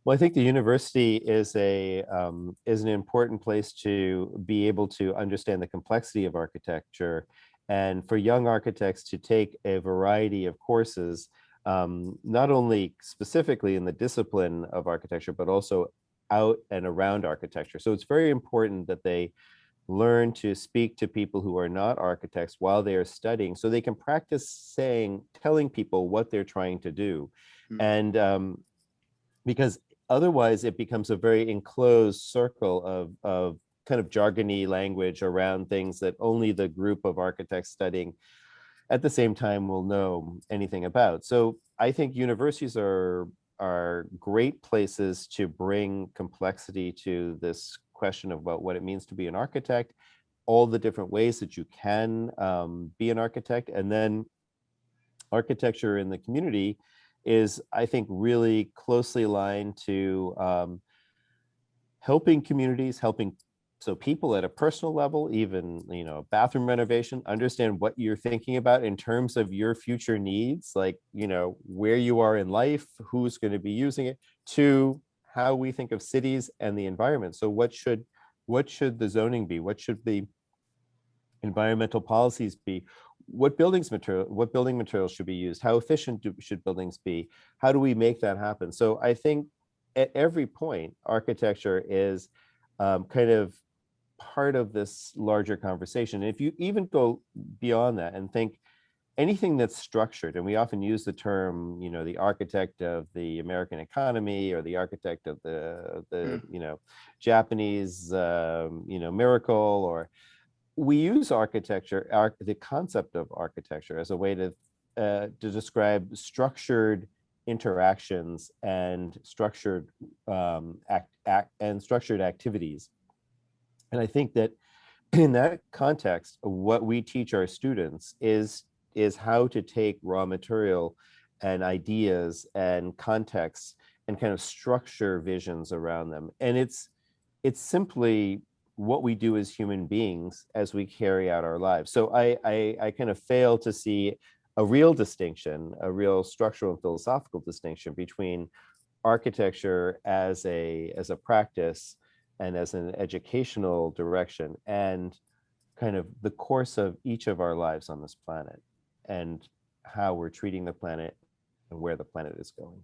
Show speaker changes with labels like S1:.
S1: Well, I think the university is an important place to be able to understand the complexity of architecture, and for young architects to take a variety of courses, not only specifically in the discipline of architecture, but also out and around architecture. So it's very important that they learn to speak to people who are not architects while they are studying, so they can practice telling people what they're trying to do,
S2: Mm.
S1: and because otherwise it becomes a very enclosed circle of kind of jargony language around things that only the group of architects studying at the same time will know anything about. So I think universities are great places to bring complexity to this question about what it means to be an architect, all the different ways that you can be an architect, and then architecture in the community is, I think, really closely aligned to helping communities, helping so people at a personal level, even bathroom renovation, understand what you're thinking about in terms of your future needs, like where you are in life, who's going to be using it, to how we think of cities and the environment. So what should the zoning be? What should the environmental policies be? What building materials should be used? How efficient should buildings be? How do we make that happen? So I think at every point, architecture is kind of part of this larger conversation. If you even go beyond that and think anything that's structured, and we often use the term, the architect of the American economy, or the architect of the
S2: Mm.
S1: Japanese miracle, or we use the concept of architecture as a way to describe structured interactions and structured activities. And I think that in that context, what we teach our students is how to take raw material and ideas and contexts and kind of structure visions around them. And it's simply what we do as human beings as we carry out our lives. So I kind of fail to see a real distinction, a real structural and philosophical distinction between architecture as a practice and as an educational direction, and kind of the course of each of our lives on this planet, and how we're treating the planet and where the planet is going.